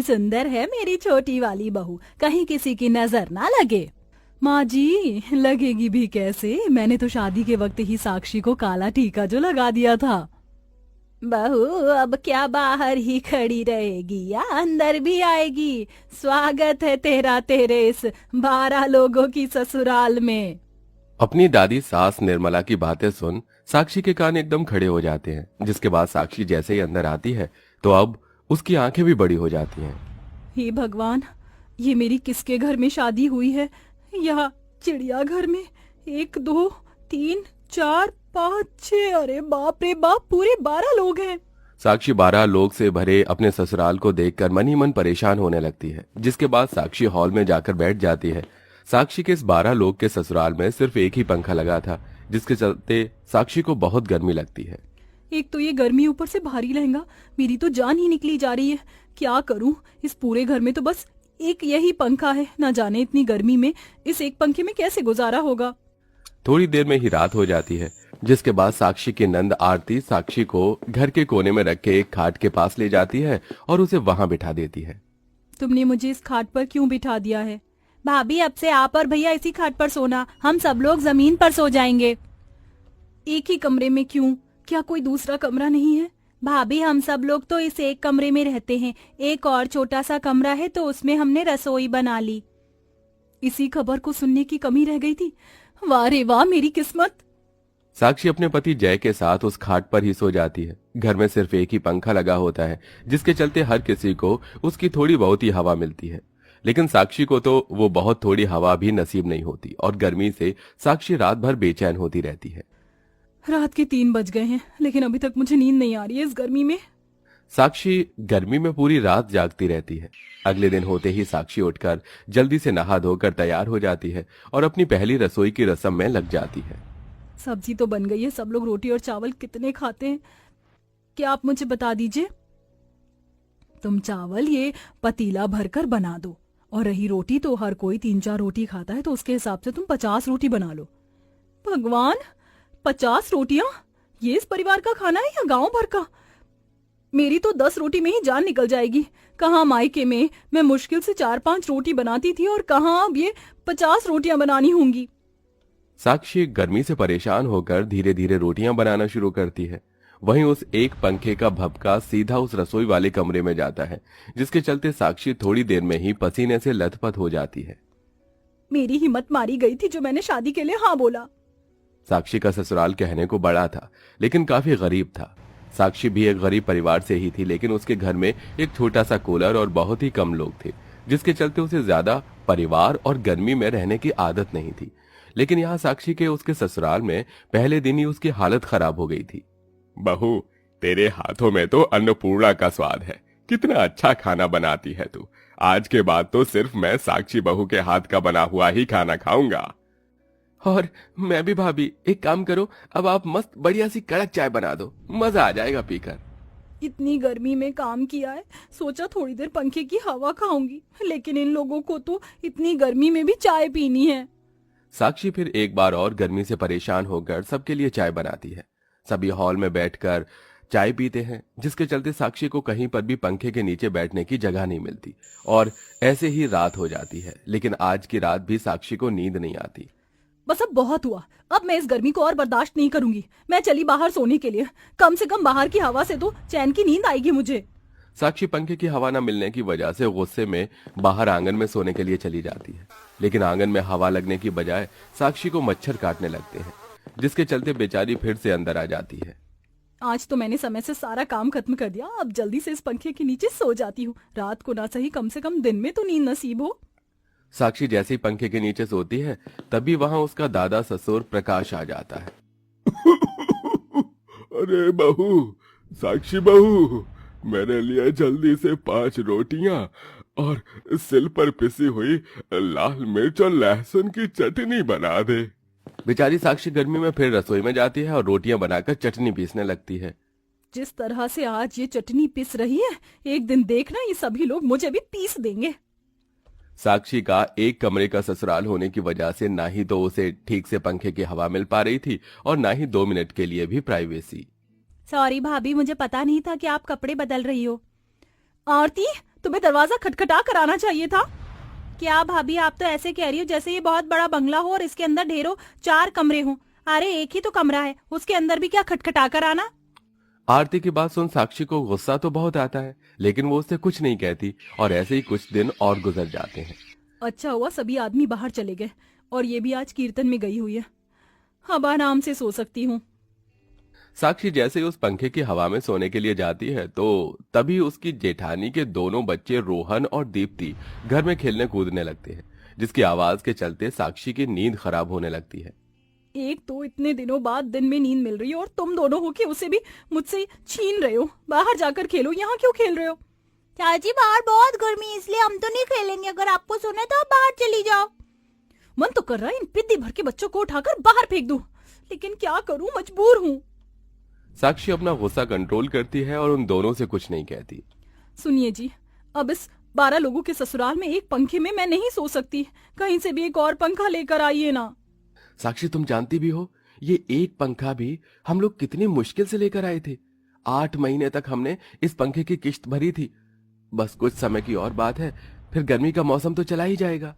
सुंदर है मेरी छोटी वाली बहू, कहीं किसी की नजर ना लगे। माँ जी, लगेगी भी कैसे, मैंने तो शादी के वक्त ही साक्षी को काला टीका जो लगा दिया था। बहू अब क्या बाहर ही खड़ी रहेगी या अंदर भी आएगी? स्वागत है तेरा तेरे इस 12 लोगों की ससुराल में। अपनी दादी सास निर्मला की बातें सुन साक्षी के कान एकदम खड़े हो जाते हैं, जिसके बाद साक्षी जैसे ही अंदर आती है तो अब उसकी आंखें भी बड़ी हो जाती हैं। हे भगवान, ये मेरी किसके घर में शादी हुई है? या चिड़ियाघर में? 1 2 3 4 5 6, अरे बाप रे बाप, पूरे 12 लोग हैं। साक्षी 12 लोग से भरे अपने ससुराल को देखकर मन ही मन परेशान होने लगती है, जिसके बाद साक्षी हॉल में जाकर बैठ जाती है। साक्षी के इस 12 लोग के ससुराल में सिर्फ एक ही पंखा लगा था, जिसके चलते साक्षी को बहुत गर्मी लगती है। एक तो ये गर्मी, ऊपर से भारी लहंगा, मेरी तो जान ही निकली जा रही है। क्या करूं? इस पूरे घर में तो बस एक यही पंखा है, ना जाने इतनी गर्मी में इस एक पंखे में कैसे गुजारा होगा। थोड़ी देर में ही रात हो जाती है, जिसके बाद साक्षी की नंद आरती साक्षी को घर के कोने में रख के एक खाट के पास ले जाती है और उसे वहां बिठा देती है। तुमने मुझे इस खाट पर क्यों बिठा दिया है? भाभी, अब से आप और भैया इसी खाट पर सोना, हम सब लोग जमीन पर सो जाएंगे। एक ही कमरे में क्यों? क्या कोई दूसरा कमरा नहीं है? भाभी, हम सब लोग तो इस एक कमरे में रहते हैं, एक और छोटा सा कमरा है तो उसमें हमने रसोई बना ली। इसी खबर को सुनने की कमी रह गई थी। वाह रे वाह, मेरी किस्मत। साक्षी अपने पति जय के साथ उस खाट पर ही सो जाती है। घर में सिर्फ एक ही पंखा लगा होता है, जिसके चलते हर किसी को उसकी थोड़ी बहुत ही हवा मिलती है, लेकिन साक्षी को तो वो बहुत थोड़ी हवा भी नसीब नहीं होती और गर्मी से साक्षी रात भर बेचैन होती रहती है। रात के 3 बज गए हैं, लेकिन अभी तक मुझे नींद नहीं आ रही है इस गर्मी में। साक्षी गर्मी में पूरी रात जागती रहती है। अगले दिन होते ही साक्षी उठकर जल्दी से नहा धोकर तैयार हो जाती है और अपनी पहली रसोई की रस्म में लग जाती है। सब्जी तो बन गई है, सब लोग रोटी और चावल कितने खाते हैं क्या आप मुझे बता दीजिए? तुम चावल ये पतीला भरकर बना दो, और रही रोटी तो हर कोई 3-4 रोटी खाता है, तो उसके हिसाब से तुम 50 रोटी बना लो। भगवान, 50 रोटियां? ये इस परिवार का खाना है या गांव भर का? मेरी तो 10 रोटी में ही जान निकल जाएगी। कहाँ मायके में मैं मुश्किल से 4-5 रोटी बनाती थी और कहाँ अब ये 50 रोटियां बनानी होंगी। साक्षी गर्मी से परेशान होकर धीरे धीरे रोटियां बनाना शुरू करती है। वहीं उस एक पंखे का भभका सीधा उस रसोई वाले कमरे में जाता है, जिसके चलते साक्षी थोड़ी देर में ही पसीने से लथपथ हो जाती है। मेरी हिम्मत मारी गई थी जो मैंने शादी के लिए हाँ बोला। साक्षी का ससुराल कहने को बड़ा था, लेकिन काफी गरीब था। साक्षी भी एक गरीब परिवार से ही थी, लेकिन उसके घर में एक छोटा सा कूलर और बहुत ही कम लोग थे, जिसके चलते उसे ज्यादा परिवार और गर्मी में रहने की आदत नहीं थी। लेकिन यहाँ साक्षी के उसके ससुराल में पहले दिन ही उसकी हालत खराब हो गई थी। बहू, तेरे हाथों में तो अन्नपूर्णा का स्वाद है। कितना अच्छा खाना बनाती है तू। आज के बाद तो सिर्फ मैं साक्षी बहू के हाथ का बना हुआ ही खाना खाऊंगा। और मैं भी भाभी, एक काम करो, अब आप मस्त बढ़िया सी कड़क चाय बना दो, मजा आ जाएगा पीकर। इतनी गर्मी में काम किया है, सोचा थोड़ी देर पंखे की हवा खाऊंगी, लेकिन इन लोगों को तो इतनी गर्मी में भी चाय पीनी है। साक्षी फिर एक बार और गर्मी से परेशान होकर सबके लिए चाय बनाती है। सभी हॉल में बैठकर चाय पीते हैं, जिसके चलते साक्षी को कहीं पर भी पंखे के नीचे बैठने की जगह नहीं मिलती और ऐसे ही रात हो जाती है। लेकिन आज की रात भी साक्षी को नींद नहीं आती। बस अब बहुत हुआ, अब मैं इस गर्मी को और बर्दाश्त नहीं करूंगी। मैं चली बाहर सोने के लिए, कम से कम बाहर की हवा से तो चैन की नींद आएगी मुझे। साक्षी पंखे की हवा न मिलने की वजह से गुस्से में बाहर आंगन में सोने के लिए चली जाती है, लेकिन आंगन में हवा लगने की बजाय साक्षी को मच्छर काटने लगते हैं, जिसके चलते बेचारी फिर से अंदर आ जाती है। आज तो मैंने समय से सारा काम खत्म कर दिया, अब जल्दी से इस पंखे के नीचे सो जाती हूँ। रात को ना सही कम से कम दिन में तो नींद नसीब हो। साक्षी जैसे ही पंखे के नीचे सोती है, तभी वहां उसका दादा ससुर प्रकाश आ जाता है। अरे बहू, साक्षी बहू, मेरे लिए जल्दी से 5 रोटियां और सिल पर पिसी हुई लाल मिर्च और लहसुन की चटनी बना दे। बेचारी साक्षी गर्मी में फिर रसोई में जाती है और रोटियां बनाकर चटनी पीसने लगती है। जिस तरह से आज ये चटनी पिस रही है, एक दिन देखना ये सभी लोग मुझे भी पीस देंगे। साक्षी का एक कमरे का ससुराल होने की वजह से ना ही तो उसे ठीक से पंखे की हवा मिल पा रही थी और ना ही 2 मिनट के लिए भी प्राइवेसी। सॉरी भाभी, मुझे पता नहीं था कि आप कपड़े बदल रही हो। आरती, तुम्हें दरवाजा खटखटा कर आना चाहिए था। क्या भाभी, आप तो ऐसे कह रही हो जैसे ये बहुत बड़ा बंगला हो और इसके अंदर ढेरों 4 कमरे हों। अरे एक ही तो कमरा है, उसके अंदर भी क्या खटखटा कर आना। आरती की बात सुन साक्षी को गुस्सा तो बहुत आता है, लेकिन वो उससे कुछ नहीं कहती और ऐसे ही कुछ दिन और गुजर जाते हैं। अच्छा हुआ सभी आदमी बाहर चले गए और ये भी आज कीर्तन में गई हुई है। अब आराम से सो सकती हूँ। साक्षी जैसे ही उस पंखे की हवा में सोने के लिए जाती है तो तभी उसकी जेठानी के दोनों बच्चे रोहन और दीप्ति घर में खेलने कूदने लगते हैं, जिसकी आवाज के चलते साक्षी की नींद खराब होने लगती है। एक तो इतने दिनों बाद दिन में नींद मिल रही है और तुम दोनों हो के उसे भी मुझसे छीन रहे हो। बाहर जाकर खेलो, यहाँ क्यों खेल रहे हो? चाची बाहर बहुत गर्मी है, इसलिए हम तो नहीं खेलेंगे। अगर आपको सुने तो आप बाहर चली जाओ। मन तो कर रहा है इन पिद्दी भर के बच्चों को उठाकर बाहर फेंक दूं, लेकिन क्या करूं, मजबूर हूं। साक्षी अपना गुस्सा कंट्रोल करती है और उन दोनों से कुछ नहीं कहती। सुनिए जी, अब इस 12 लोगों के ससुराल में एक पंखे में मैं नहीं सो सकती। कहीं से भी एक और पंखा लेकर आइए ना। साक्षी तुम जानती भी हो, ये एक पंखा भी हम लोग कितनी मुश्किल से लेकर आए थे। 8 महीने तक हमने इस पंखे की किश्त भरी थी। बस कुछ समय की और बात है, फिर गर्मी का मौसम तो चला ही जाएगा।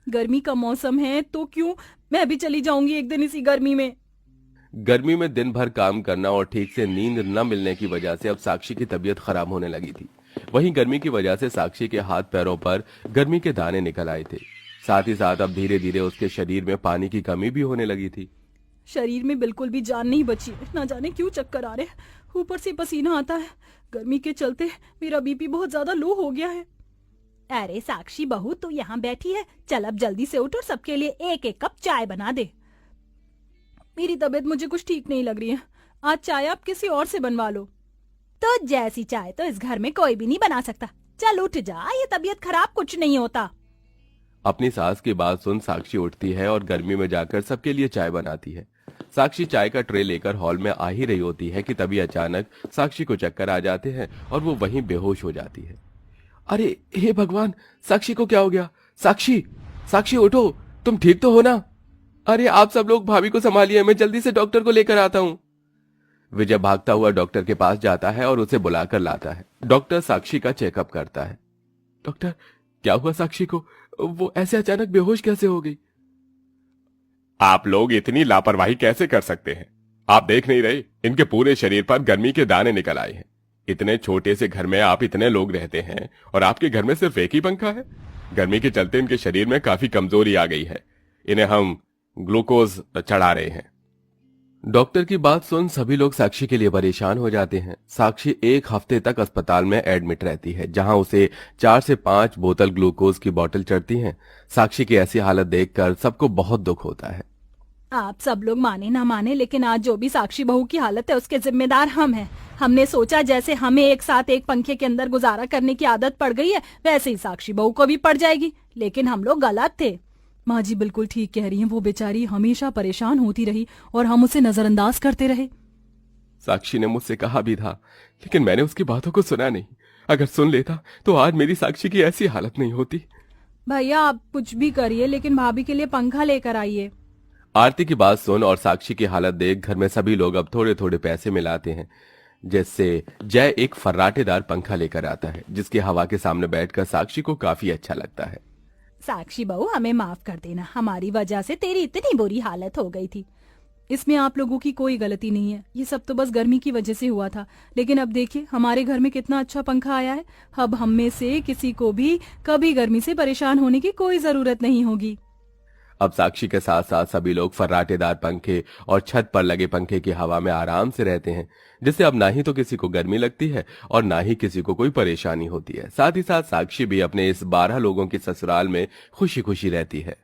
गर्मी का मौसम है तो क्यों, मैं भी चली जाऊंगी एक दिन इसी गर्मी में। गर्मी में दिन भर काम करना और ठीक से नींद न मिलने की वजह से अब साक्षी की तबीयत खराब होने लगी थी। वहीं गर्मी की वजह से साक्षी के हाथ पैरों पर गर्मी के दाने निकल आए थे। साथ ही साथ अब धीरे धीरे उसके शरीर में पानी की कमी भी होने लगी थी। शरीर में बिल्कुल भी जान नहीं बची है, ना जाने क्यों चक्कर आ रहे, ऊपर से पसीना आता है। गर्मी के चलते मेरा बीपी बहुत ज्यादा लो हो गया है। अरे साक्षी बहू, तू यहाँ बैठी है, चल अब जल्दी से उठ और सबके लिए एक एक कप चाय बना दे। मेरी तबीयत मुझे कुछ ठीक नहीं लग रही है, आज चाय आप किसी और से बनवा लो। तो जैसी चाय तो इस घर में कोई भी नहीं बना सकता। चल उठ जा, ये तबीयत खराब कुछ नहीं होता। अपनी सास की बात सुन साक्षी उठती है और गर्मी में जाकर सबके लिए चाय बनाती है। साक्षी चाय का ट्रे लेकर हॉल में आ ही रही होती है कि तभी अचानक साक्षी को चक्कर आ जाते हैं और वो वहीं बेहोश हो जाती है। अरे हे भगवान, साक्षी को क्या हो गया? साक्षी, साक्षी उठो, तुम ठीक तो हो ना? अरे आप सब लोग भाभी को संभालिए, मैं जल्दी से डॉक्टर को लेकर आता हूँ। विजय भागता हुआ डॉक्टर के पास जाता है और उसे बुलाकर लाता है। डॉक्टर साक्षी का चेकअप करता है। डॉक्टर, क्या हुआ साक्षी को? वो ऐसे अचानक बेहोश कैसे हो गई? आप लोग इतनी लापरवाही कैसे कर सकते हैं? आप देख नहीं रहे, इनके पूरे शरीर पर गर्मी के दाने निकल आए हैं। इतने छोटे से घर में आप इतने लोग रहते हैं और आपके घर में सिर्फ एक ही पंखा है। गर्मी के चलते इनके शरीर में काफी कमजोरी आ गई है। इन्हें हम ग्लूकोज चढ़ा रहे हैं। डॉक्टर की बात सुन सभी लोग साक्षी के लिए परेशान हो जाते हैं। साक्षी 1 हफ्ते तक अस्पताल में एडमिट रहती है, जहां उसे 4 से 5 बोतल ग्लूकोज की बोतल चढ़ती हैं। साक्षी की ऐसी हालत देखकर सबको बहुत दुख होता है। आप सब लोग माने ना माने, लेकिन आज जो भी साक्षी बहू की हालत है उसके जिम्मेदार हम हैं। हमने सोचा जैसे हमें एक साथ एक पंखे के अंदर गुजारा करने की आदत पड़ गई है, वैसे ही साक्षी बहू को भी पड़ जाएगी, लेकिन हम लोग गलत थे। माँ जी बिल्कुल ठीक कह रही हैं, वो बेचारी हमेशा परेशान होती रही और हम उसे नजरअंदाज करते रहे। साक्षी ने मुझसे कहा भी था, लेकिन मैंने उसकी बातों को सुना नहीं। अगर सुन लेता तो आज मेरी साक्षी की ऐसी हालत नहीं होती। भैया आप कुछ भी करिए, लेकिन भाभी के लिए पंखा लेकर आइए। आरती की बात सुन और साक्षी की हालत देख घर में सभी लोग अब थोड़े थोड़े पैसे मिलाते हैं, जिससे जय एक फर्राटेदार पंखा लेकर आता है, जिसकी हवा के सामने बैठकर साक्षी को काफी अच्छा लगता है। साक्षी बहू, हमें माफ कर देना, हमारी वजह से तेरी इतनी बुरी हालत हो गई थी। इसमें आप लोगों की कोई गलती नहीं है, ये सब तो बस गर्मी की वजह से हुआ था। लेकिन अब देखिए हमारे घर में कितना अच्छा पंखा आया है। अब हम में से किसी को भी कभी गर्मी से परेशान होने की कोई जरूरत नहीं होगी। अब साक्षी के साथ साथ सभी लोग फर्राटेदार पंखे और छत पर लगे पंखे की हवा में आराम से रहते हैं, जिससे अब ना ही तो किसी को गर्मी लगती है और ना ही किसी को कोई परेशानी होती है। साथ ही साथ साक्षी भी अपने इस 12 लोगों की ससुराल में खुशी खुशी रहती है।